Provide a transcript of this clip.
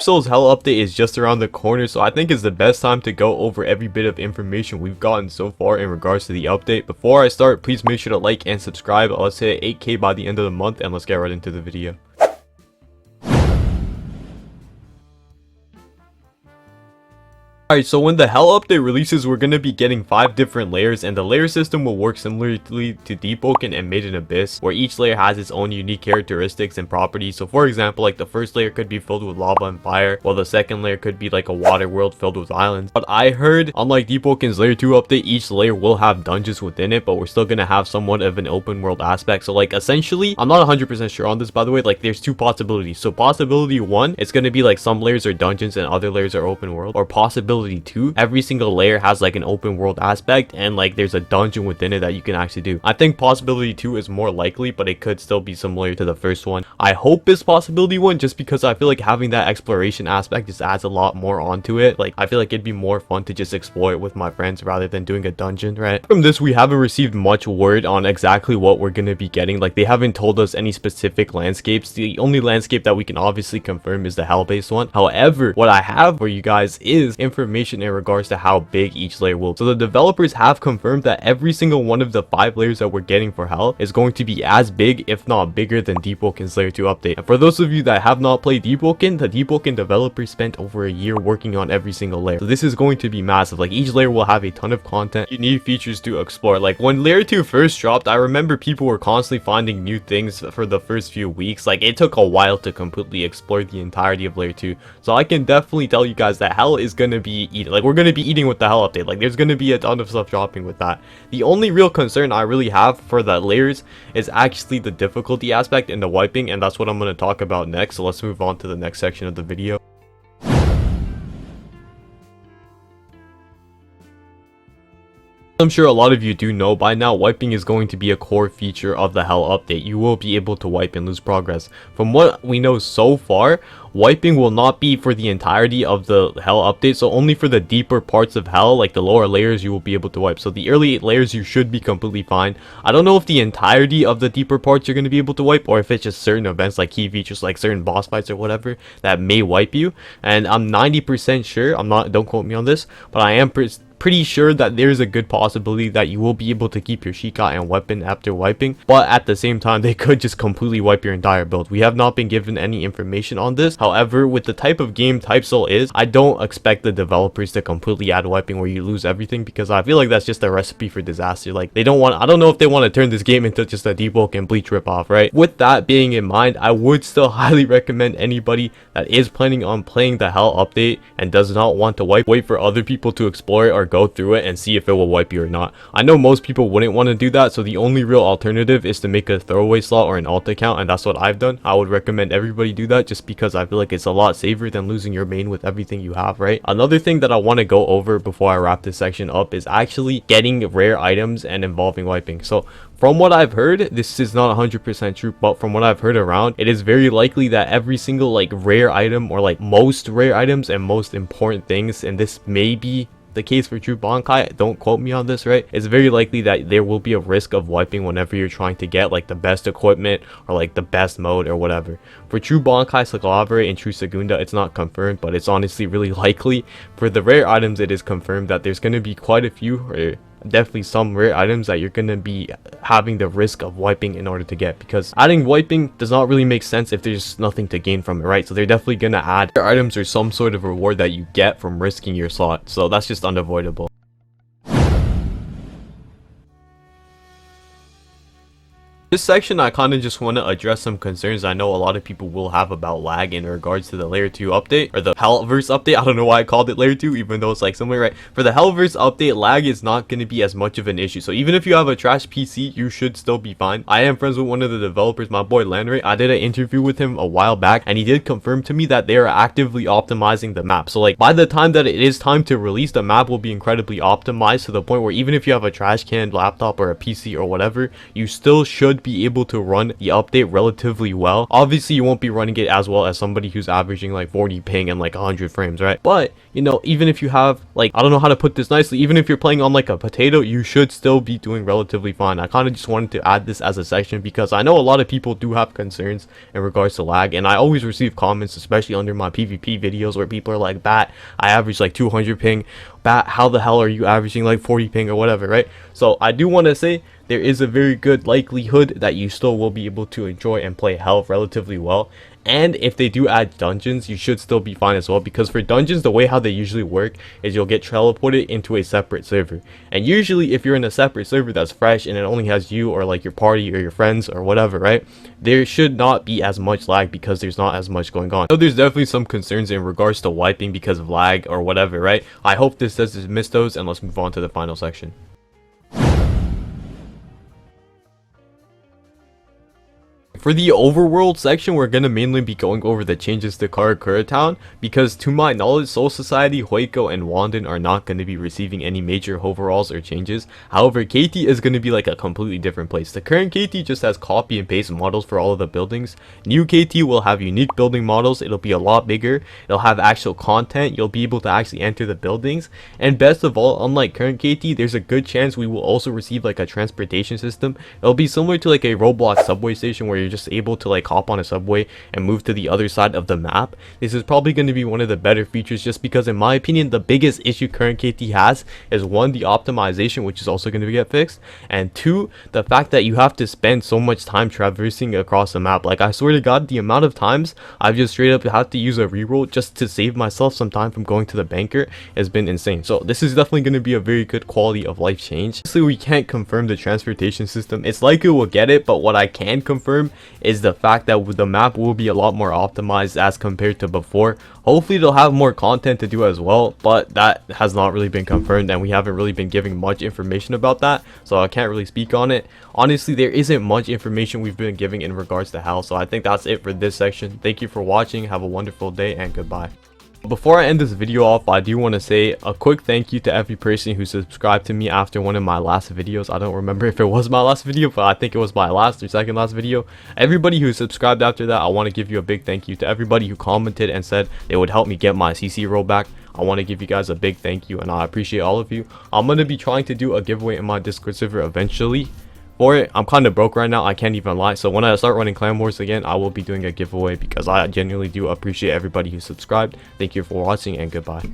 Soul's Hell update is just around the corner, so I think it's the best time to go over every bit of information we've gotten so far in regards to the update. Before I start, please make sure to like and subscribe. Let's hit 8K by the end of the month, and let's get right into the video. Alright, so when the Hell update releases, we're going to be getting 5 different layers, and the layer system will work similarly to Deep Ocean and Made in Abyss, where each layer has its own unique characteristics and properties. So for example, like the first layer could be filled with lava and fire, while the second layer could be like a water world filled with islands. But I heard, unlike Deep Ocean's layer 2 update, each layer will have dungeons within it, but we're still going to have somewhat of an open world aspect. So like essentially, I'm not 100% sure on this, by the way. Like there's 2 possibilities. So possibility 1, it's going to be like some layers are dungeons and other layers are open world, or possibility 2, every single layer has like an open world aspect and like there's a dungeon within it that you can actually do. I think possibility 2 is more likely, but it could still be similar to the first one. I hope it's possibility 1, just because I feel like having that exploration aspect just adds a lot more onto it. Like I feel like it'd be more fun to just explore it with my friends rather than doing a dungeon, right? From this, we haven't received much word on exactly what we're gonna be getting. Like they haven't told us any specific landscapes. The only landscape that we can obviously confirm is the hell based one. However, what I have for you guys is information in regards to how big each layer will be. So the developers have confirmed that every single one of the 5 layers that we're getting for Hell is going to be as big, if not bigger, than Deep Ocean's layer 2 update. And for those of you that have not played Deep Ocean, the Deep Ocean developers spent over a year working on every single layer. So this is going to be massive. Like each layer will have a ton of content, unique features to explore. Like when layer 2 first dropped, I remember people were constantly finding new things for the first few weeks. Like it took a while to completely explore the entirety of layer 2. So I can definitely tell you guys that Hell is gonna be eating. Like we're gonna be eating with the Hell update. Like there's gonna be a ton of stuff dropping with that. The only real concern I really have for the layers is actually the difficulty aspect and the wiping, and that's what I'm going to talk about next. So let's move on to the next section of the video. I'm sure a lot of you do know by now, wiping is going to be a core feature of the Hell update. You will be able to wipe and lose progress. From what we know so far, wiping will not be for the entirety of the Hell update, so only for the deeper parts of Hell, like the lower layers, you will be able to wipe. So the early layers you should be completely fine. I don't know if the entirety of the deeper parts you're going to be able to wipe, or if it's just certain events like key features like certain boss fights or whatever that may wipe you. And I'm 90% sure, don't quote me on this, but I am pretty sure that there's a good possibility that you will be able to keep your Shika and weapon after wiping, but at the same time they could just completely wipe your entire build. We have not been given any information on this. However, with the type of game Type Soul is, I don't expect the developers to completely add wiping where you lose everything, because I feel like that's just a recipe for disaster. Like I don't know if they want to turn this game into just a Deep Ocean Bleach ripoff, right? With that being in mind, I would still highly recommend anybody that is planning on playing the Hell update and does not want to wait for other people to explore it or go through it and see if it will wipe you or not. I know most people wouldn't want to do that, so the only real alternative is to make a throwaway slot or an alt account, and that's what I've done. I would recommend everybody do that, just because I feel like it's a lot safer than losing your main with everything you have, right? Another thing that I want to go over before I wrap this section up is actually getting rare items and involving wiping. So from what I've heard, this is not 100% true, but from what I've heard around, it is very likely that every single like rare item, or like most rare items and most important things, and this may be the case for True Bankai, don't quote me on this, right? It's very likely that there will be a risk of wiping whenever you're trying to get like the best equipment or like the best mode or whatever. For True Bankai Saglavere and True Segunda, it's not confirmed, but it's honestly really likely. For the rare items, it is confirmed that there's going to be quite a few, or definitely some rare items that you're going to be having the risk of wiping in order to get, because adding wiping does not really make sense if there's nothing to gain from it, right? So they're definitely going to add rare items or some sort of reward that you get from risking your slot, so that's just unavoidable. This section, I kind of just want to address some concerns I know a lot of people will have about lag in regards to the layer 2 update, or the Hellverse update. I don't know why I called it layer 2, even though it's like somewhere, right? For the Hellverse update, lag is not going to be as much of an issue. So even if you have a trash PC, you should still be fine. I am friends with one of the developers, my boy Landry. I did an interview with him a while back, and he did confirm to me that they are actively optimizing the map. So like by the time that it is time to release, the map will be incredibly optimized to the point where even if you have a trash can laptop or a PC or whatever, you still should should be able to run the update relatively well. Obviously you won't be running it as well as somebody who's averaging like 40 ping and like 100 frames, right? But you know, even if you have like, I don't know how to put this nicely, even if you're playing on like a potato, you should still be doing relatively fine. I kind of just wanted to add this as a section because I know a lot of people do have concerns in regards to lag, and I always receive comments, especially under my PvP videos, where people are like, Bat, I average like 200 ping. Bat, how the hell are you averaging like 40 ping or whatever, right? So I do want to say there is a very good likelihood that you still will be able to enjoy and play Hell relatively well. And if they do add dungeons, you should still be fine as well, because for dungeons, the way how they usually work is you'll get teleported into a separate server. And usually if you're in a separate server that's fresh and it only has you or like your party or your friends or whatever, right, there should not be as much lag because there's not as much going on. So there's definitely some concerns in regards to wiping because of lag or whatever, right? I hope this does dismiss those, and let's move on to the final section. For the overworld section, we're going to mainly be going over the changes to Karakura Town, because to my knowledge, Soul Society, Hoiko, and Wanden are not going to be receiving any major overhauls or changes. However, KT is going to be like a completely different place. The current KT just has copy and paste models for all of the buildings. New KT will have unique building models. It'll be a lot bigger. It'll have actual content. You'll be able to actually enter the buildings. And best of all, unlike current KT, there's a good chance we will also receive like a transportation system. It'll be similar to like a Roblox subway station where you're just able to like hop on a subway and move to the other side of the map. This is probably going to be one of the better features, just because in my opinion the biggest issue current KT has is, one, the optimization, which is also going to get fixed, and two, the fact that you have to spend so much time traversing across the map. Like, I swear to god, the amount of times I've just straight up had to use a reroll just to save myself some time from going to the banker has been insane. So this is definitely going to be a very good quality of life change. Obviously we can't confirm the transportation system. It's likely we'll get it, but what I can confirm is the fact that the map will be a lot more optimized as compared to before. Hopefully they'll have more content to do as well, but that has not really been confirmed, and we haven't really been giving much information about that, so I can't really speak on it. Honestly, there isn't much information we've been giving in regards to Hell, so I think that's it for this section. Thank you for watching, have a wonderful day, and goodbye. Before I end this video off, I do want to say a quick thank you to every person who subscribed to me after one of my last videos. I don't remember if it was my last video, but I think it was my last or second last video. Everybody who subscribed after that, I want to give you a big thank you. To everybody who commented and said they would help me get my CC roll back, I want to give you guys a big thank you, and I appreciate all of you. I'm going to be trying to do a giveaway in my Discord server eventually. For it, I'm kind of broke right now, I can't even lie, so when I start running Clan Wars again, I will be doing a giveaway, because I genuinely do appreciate everybody who subscribed. Thank you for watching, and goodbye.